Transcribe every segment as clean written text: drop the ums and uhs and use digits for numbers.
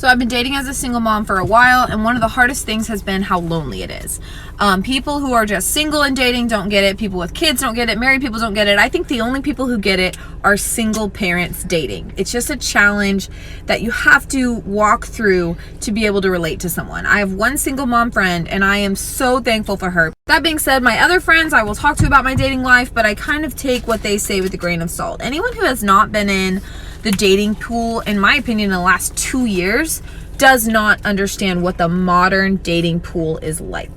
So I've been dating as a single mom for a while, and one of the hardest things has been how lonely it is. People who are just single and dating don't get it. People with kids don't get it. Married people don't get it. I think the only people who get it are single parents dating. It's just a challenge that you have to walk through to be able to relate to someone. I have one single mom friend, and I am so thankful for her. That being said, my other friends I will talk to about my dating life, but I kind of take what they say with a grain of salt. Anyone who has not been in the dating pool, in my opinion, in the last 2 years, does not understand what the modern dating pool is like.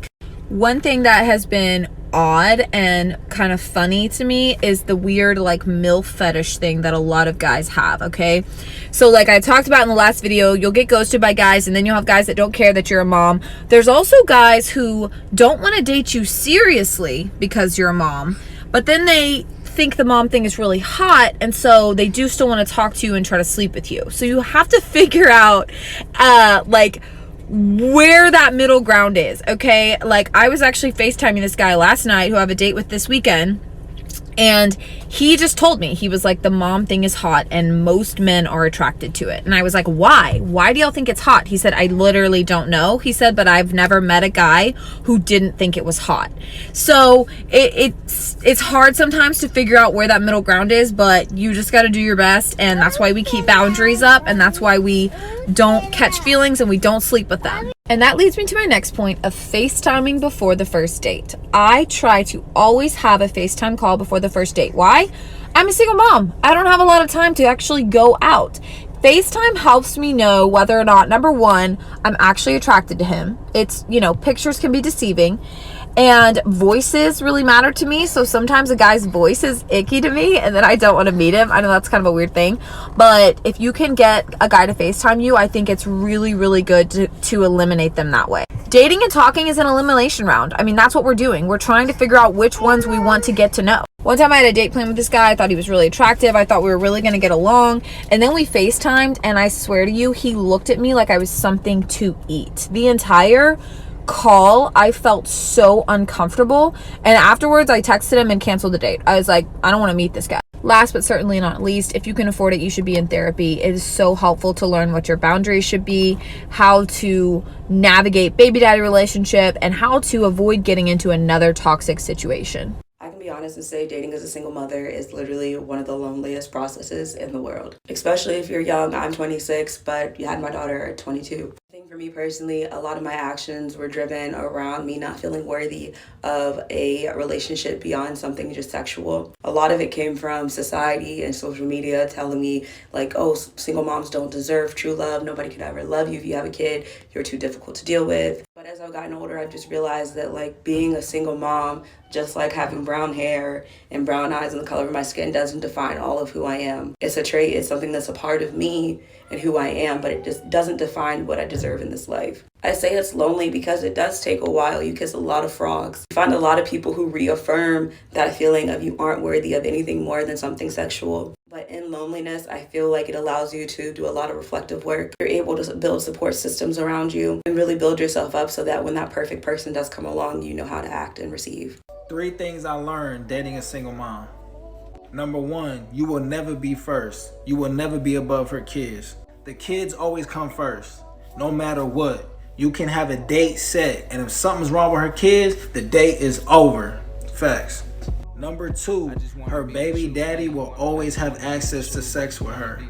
One thing that has been odd and kind of funny to me is the weird like MILF fetish thing that a lot of guys have, okay? So like I talked about in the last video, you'll get ghosted by guys, and then you'll have guys that don't care that you're a mom. There's also guys who don't want to date you seriously because you're a mom, but then they think the mom thing is really hot, and so they do still want to talk to you and try to sleep with you. So you have to figure out like where that middle ground is, okay? Like I was actually FaceTiming this guy last night who I have a date with this weekend, and he just told me, he was like, the mom thing is hot and most men are attracted to it. And I was like, why do y'all think it's hot? He said, I literally don't know. He said, but I've never met a guy who didn't think it was hot. So it's hard sometimes to figure out where that middle ground is, but you just got to do your best. And that's why we keep boundaries up, and that's why we don't catch feelings and we don't sleep with them. And that leads me to my next point of FaceTiming before the first date. I try to always have a FaceTime call before the first date. Why? I'm a single mom. I don't have a lot of time to actually go out. FaceTime helps me know whether or not, number one, I'm actually attracted to him. It's, pictures can be deceiving. And voices really matter to me. So sometimes a guy's voice is icky to me, and then I don't want to meet him. I know that's kind of a weird thing, but if you can get a guy to FaceTime you, I think it's really, really good to eliminate them that way. Dating and talking is an elimination round. I mean, that's what we're doing. We're trying to figure out which ones we want to get to know. One time I had a date plan with this guy. I thought he was really attractive. I thought we were really going to get along. And then we FaceTimed, and I swear to you, he looked at me like I was something to eat. The entire call, I felt so uncomfortable, and afterwards I texted him and canceled the date. I was like, I don't want to meet this guy. Last but certainly not least, if you can afford it, you should be in therapy. It is so helpful to learn what your boundaries should be, how to navigate baby daddy relationship, and how to avoid getting into another toxic situation. I can be honest and say dating as a single mother is literally one of the loneliest processes in the world. Especially if you're young. I'm 26, but you had my daughter at 22. I think for me personally, a lot of my actions were driven around me not feeling worthy of a relationship beyond something just sexual. A lot of it came from society and social media telling me like, oh, single moms don't deserve true love. Nobody could ever love you if you have a kid. You're too difficult to deal with. But as I've gotten older, I've just realized that like being a single mom, just like having brown hair and brown eyes and the color of my skin, doesn't define all of who I am. It's a trait, it's something that's a part of me and who I am, but it just doesn't define what I deserve in this life. I say it's lonely because it does take a while. You kiss a lot of frogs. You find a lot of people who reaffirm that feeling of you aren't worthy of anything more than something sexual. But in loneliness, I feel like it allows you to do a lot of reflective work. You're able to build support systems around you and really build yourself up so that when that perfect person does come along, you know how to act and receive. 3 things I learned dating a single mom. Number 1, you will never be first. You will never be above her kids. The kids always come first, no matter what. You can have a date set, and if something's wrong with her kids, the date is over. Facts. Number 2, her baby daddy will always have access to sex with her.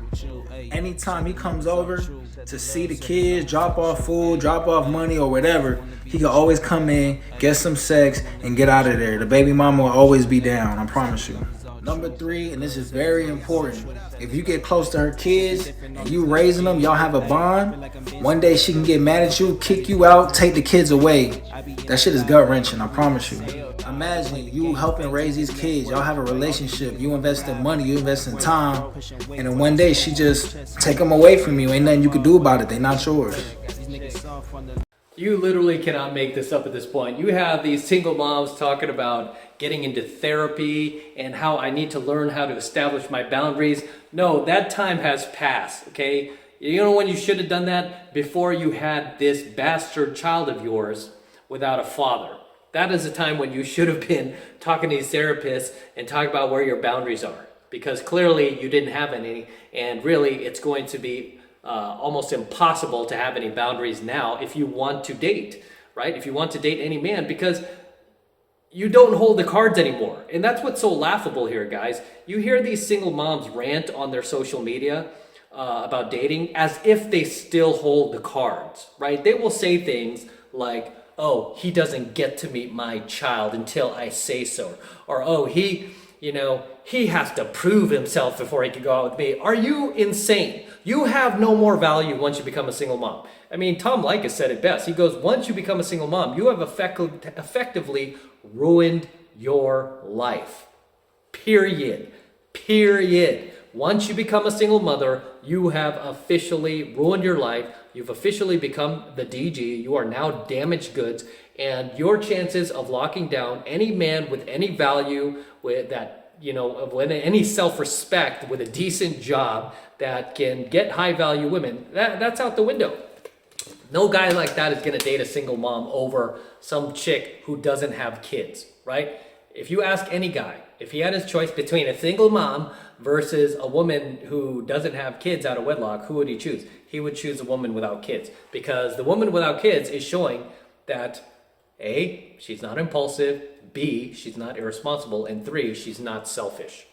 Anytime he comes over to see the kids, drop off food, drop off money or whatever, he can always come in, get some sex, and get out of there. The baby mama will always be down, I promise you. Number 3, and this is very important, if you get close to her kids and you raising them, y'all have a bond, one day she can get mad at you, kick you out, take the kids away. That shit is gut-wrenching, I promise you. Imagine you helping raise these kids, y'all have a relationship, you invest in money, you invest in time, and then one day she just take them away from you. Ain't nothing you can do about it, they not yours. You literally cannot make this up at this point. You have these single moms talking about getting into therapy and how I need to learn how to establish my boundaries. No, that time has passed, okay? You know when you should have done that? Before you had this bastard child of yours without a father. That is the time when you should have been talking to these therapists and talking about where your boundaries are. Because clearly you didn't have any, and really it's going to be almost impossible to have any boundaries now if you want to date, right? If you want to date any man, because you don't hold the cards anymore. And that's what's so laughable here, guys. You hear these single moms rant on their social media about dating as if they still hold the cards, right? They will say things like, oh, he doesn't get to meet my child until I say so. Or, oh, he has to prove himself before he can go out with me. Are you insane? You have no more value once you become a single mom. I mean, Tom Likas said it best. He goes, once you become a single mom, you have effectively ruined your life. Period. Once you become a single mother, you have officially ruined your life. You've officially become the DG. You are now damaged goods. And your chances of locking down any man with any value, with that, with any self-respect, with a decent job that can get high-value women, that's out the window. No guy like that is going to date a single mom over some chick who doesn't have kids, right? If you ask any guy, if he had his choice between a single mom versus a woman who doesn't have kids out of wedlock, who would he choose? He would choose a woman without kids, because the woman without kids is showing that A, she's not impulsive, B, she's not irresponsible, and 3, she's not selfish.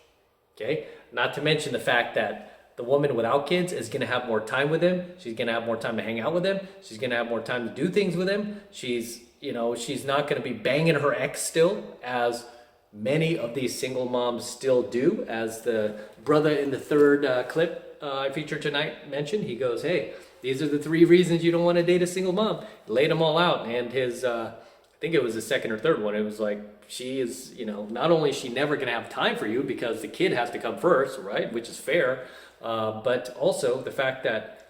Okay? Not to mention the fact that the woman without kids is going to have more time with him. She's going to have more time to hang out with him. She's going to have more time to do things with him. She's not going to be banging her ex still, as many of these single moms still do. As the brother in the third clip I featured tonight mentioned, he goes, hey, these are the 3 reasons you don't want to date a single mom. Laid them all out. And his, I think it was the second or third one, it was like, she is, not only is she never going to have time for you because the kid has to come first, right? Which is fair. But also the fact that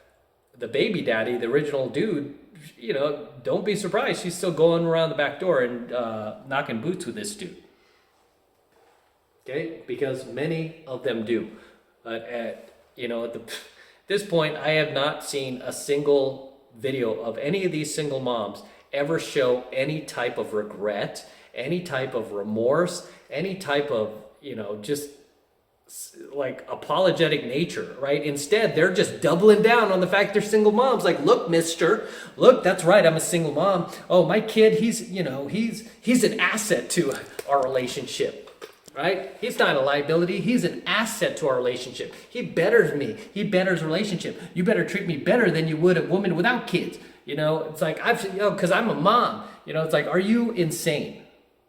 the baby daddy, the original dude, don't be surprised. She's still going around the back door and knocking boots with this dude. Okay? Because many of them do. But at this point, I have not seen a single video of any of these single moms ever show any type of regret, any type of remorse, any type of, just like apologetic nature, right? Instead, they're just doubling down on the fact they're single moms. Like, look, mister, look, that's right, I'm a single mom. Oh, my kid, he's an asset to our relationship, right? He's not a liability. He's an asset to our relationship. He betters me. He betters the relationship. You better treat me better than you would a woman without kids. It's like, because I'm a mom. It's like, are you insane,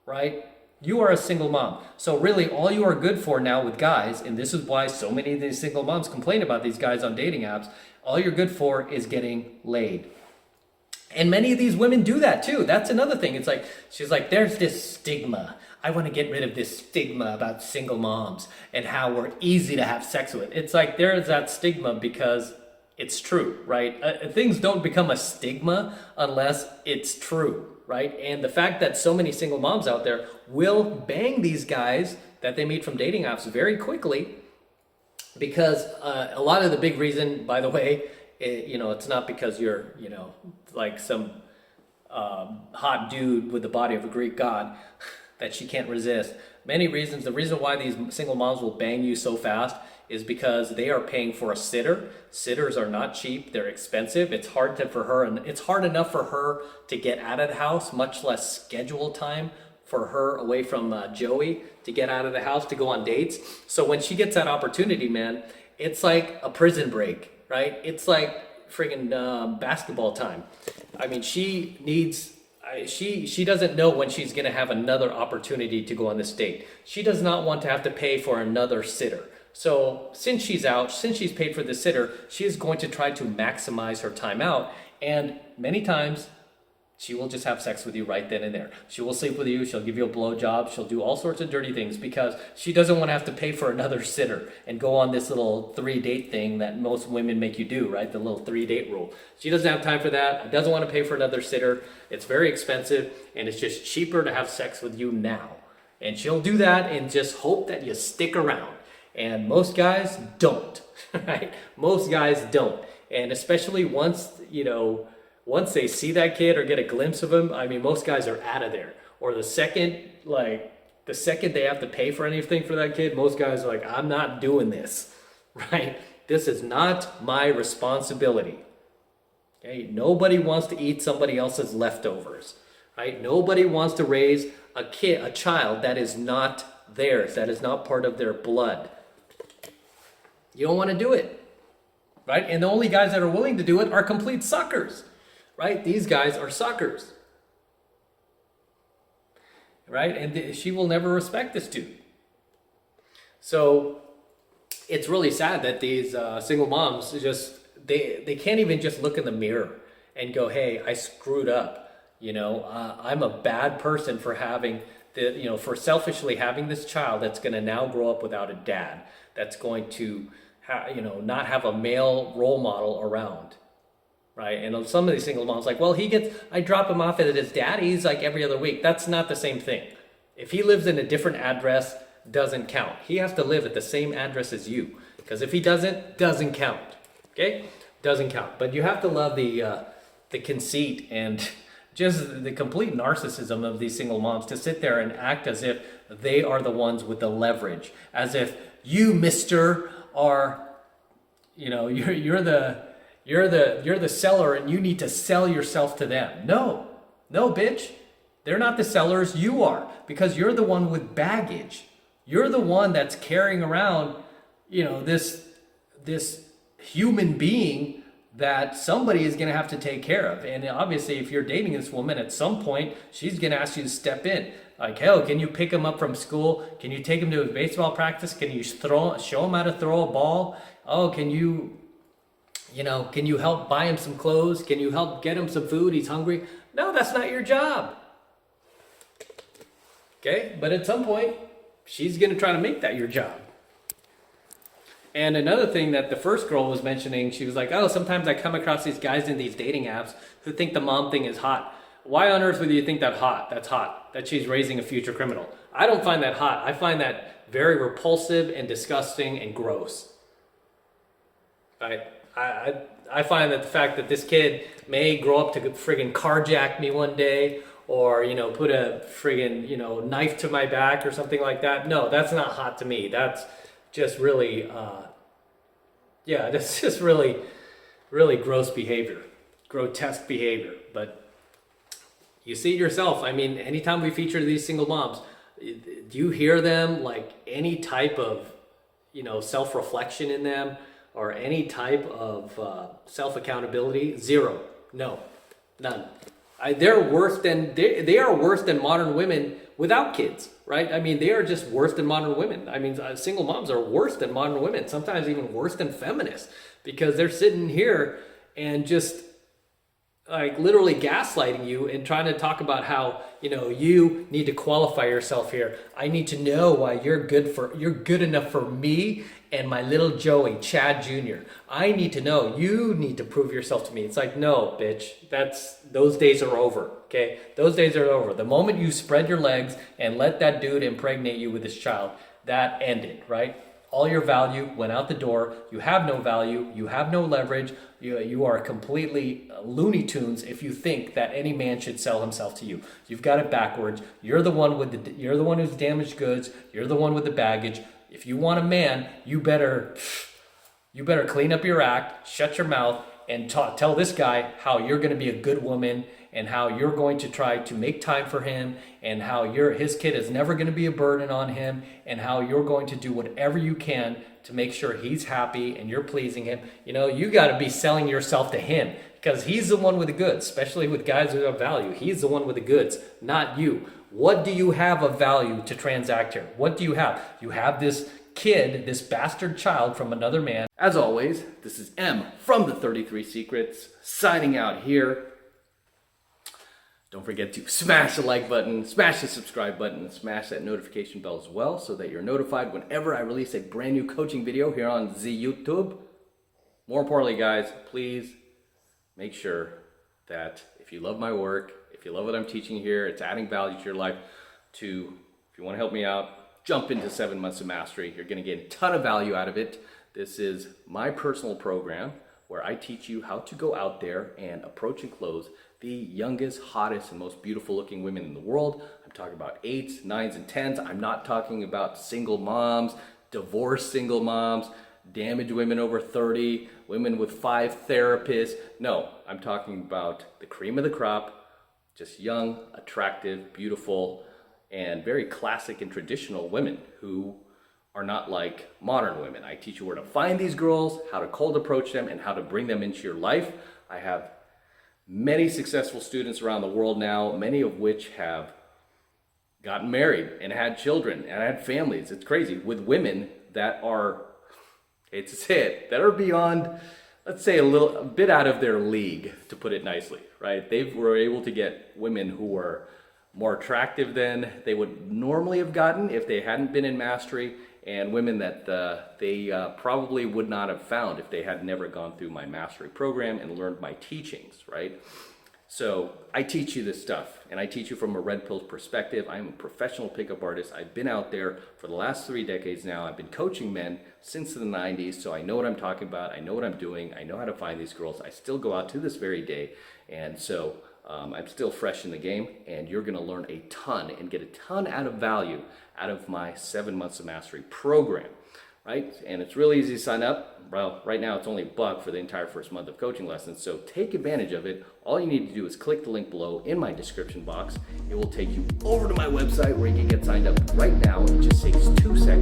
right? You are a single mom. So really all you are good for now with guys, and this is why so many of these single moms complain about these guys on dating apps, all you're good for is getting laid. And many of these women do that too. That's another thing. It's like, she's like, there's this stigma. I want to get rid of this stigma about single moms and how we're easy to have sex with. It's like, there's that stigma because it's true, right? Things don't become a stigma unless it's true. Right? And the fact that so many single moms out there will bang these guys that they meet from dating apps very quickly, because a lot of the big reason, by the way, it's not because you're, like some hot dude with the body of a Greek god that she can't resist. Many reasons. The reason why these single moms will bang you so fast is because they are paying for a sitter. Sitters are not cheap. They're expensive. It's hard enough for her to get out of the house, much less schedule time for her away from Joey to get out of the house to go on dates. So when she gets that opportunity, man, it's like a prison break, right? It's like friggin' basketball time. I mean, she doesn't know when she's gonna have another opportunity to go on this date. She does not want to have to pay for another sitter. So since she's out, since she's paid for the sitter, she is going to try to maximize her time out. And many times she will just have sex with you right then and there. She will sleep with you. She'll give you a blowjob. She'll do all sorts of dirty things because she doesn't want to have to pay for another sitter and go on this little 3-date thing that most women make you do, right? The little 3-date rule. She doesn't have time for that. Doesn't want to pay for another sitter. It's very expensive, and it's just cheaper to have sex with you now. And she'll do that and just hope that you stick around. And most guys don't, right? Most guys don't. And especially once they see that kid or get a glimpse of him, I mean, most guys are out of there. Or the second they have to pay for anything for that kid, most guys are like, I'm not doing this, right? This is not my responsibility. Okay? Nobody wants to eat somebody else's leftovers, right? Nobody wants to raise a child that is not theirs, that is not part of their blood. You don't want to do it, right? And the only guys that are willing to do it are complete suckers, right? These guys are suckers, right? And she will never respect this dude. So it's really sad that these single moms they can't even just look in the mirror and go, hey, I screwed up. I'm a bad person for having for selfishly having this child that's going to now grow up without a dad, that's going to not have a male role model around, right? And some of these single moms like, well, I drop him off at his daddy's like every other week. That's not the same thing. If he lives in a different address, doesn't count. He has to live at the same address as you, because if he doesn't count. Okay, doesn't count. But you have to love the conceit and just the complete narcissism of these single moms to sit there and act as if they are the ones with the leverage, as if you, mister, are, you're the seller and you need to sell yourself to them. No, bitch. They're not the sellers, you are, because you're the one with baggage. You're the one that's carrying around, this human being that somebody is going to have to take care of. And obviously, if you're dating this woman, at some point, she's going to ask you to step in. Like, hell, can you pick him up from school? Can you take him to his baseball practice? Can you show him how to throw a ball? Oh, can you help buy him some clothes? Can you help get him some food? He's hungry. No, that's not your job. Okay, but at some point, she's going to try to make that your job. And another thing that the first girl was mentioning, she was like, oh, sometimes I come across these guys in these dating apps who think the mom thing is hot. Why on earth would you think that's hot, that she's raising a future criminal? I don't find that hot. I find that very repulsive and disgusting and gross. Right? I find that the fact that this kid may grow up to friggin' carjack me one day, or, put a friggin', knife to my back or something like that. No, that's not hot to me. That's just really, that's just really, really gross behavior, grotesque behavior. But you see it yourself. I mean, anytime we feature these single moms, do you hear them like any type of, self-reflection in them or any type of self-accountability? Zero. No, none. They are worse than modern women without kids, right? I mean, they are just worse than modern women. I mean, single moms are worse than modern women, sometimes even worse than feminists, because they're sitting here and just like literally gaslighting you and trying to talk about how, you need to qualify yourself here. I need to know why you're good enough for me and my little Joey, Chad Jr. I need to know. You need to prove yourself to me. It's like, no, bitch. Those days are over, okay? Those days are over. The moment you spread your legs and let that dude impregnate you with his child, that ended, right? All your value went out the door. You have no value. You have no leverage. You are completely Looney Tunes if you think that any man should sell himself to you. You've got it backwards. You're the one who's damaged goods. You're the one with the baggage. If you want a man, you better clean up your act, shut your mouth, and tell this guy how you're going to be a good woman and how you're going to try to make time for him and how his kid is never going to be a burden on him and how you're going to do whatever you can to make sure he's happy and you're pleasing him. You got to be selling yourself to him because he's the one with the goods, especially with guys who have value. He's the one with the goods, not you. What do you have of value to transact here? What do you have? You have this kid, this bastard child from another man. As always, this is M from the 33 Secrets, signing out here. Don't forget to smash the like button, smash the subscribe button, and smash that notification bell as well so that you're notified whenever I release a brand new coaching video here on the YouTube. More importantly, guys, please make sure that if you love my work, if you love what I'm teaching here, it's adding value to your life, if you want to help me out, jump into 7 months of mastery. You're going to get a ton of value out of it. This is my personal program where I teach you how to go out there and approach and close the youngest, hottest, and most beautiful looking women in the world. I'm talking about 8s, 9s, and 10s. I'm not talking about single moms, divorced single moms, damaged women over 30, women with 5 therapists. No, I'm talking about the cream of the crop, just young, attractive, beautiful, and very classic and traditional women who are not like modern women. I teach you where to find these girls, how to cold approach them, and how to bring them into your life. I have many successful students around the world now, many of which have gotten married and had children and had families. It's crazy, with women that are, hate to say it, that are beyond, let's say, a bit out of their league, to put it nicely, right? They were able to get women who were more attractive than they would normally have gotten if they hadn't been in mastery, and women that they probably would not have found if they had never gone through my mastery program and learned my teachings, right? So I teach you this stuff, and I teach you from a red pill perspective. I'm a professional pickup artist. I've been out there for the last 3 decades now. I've been coaching men since the 90s, so I know what I'm talking about. I know what I'm doing. I know how to find these girls. I still go out to this very day, and so I'm still fresh in the game, and you're gonna learn a ton and get a ton out of value out of my 7 months of mastery program, right? And it's really easy to sign up. Well, right now it's only $1 for the entire first month of coaching lessons, so take advantage of it. All you need to do is click the link below in my description box. It will take you over to my website where you can get signed up right now. It just takes 2 seconds.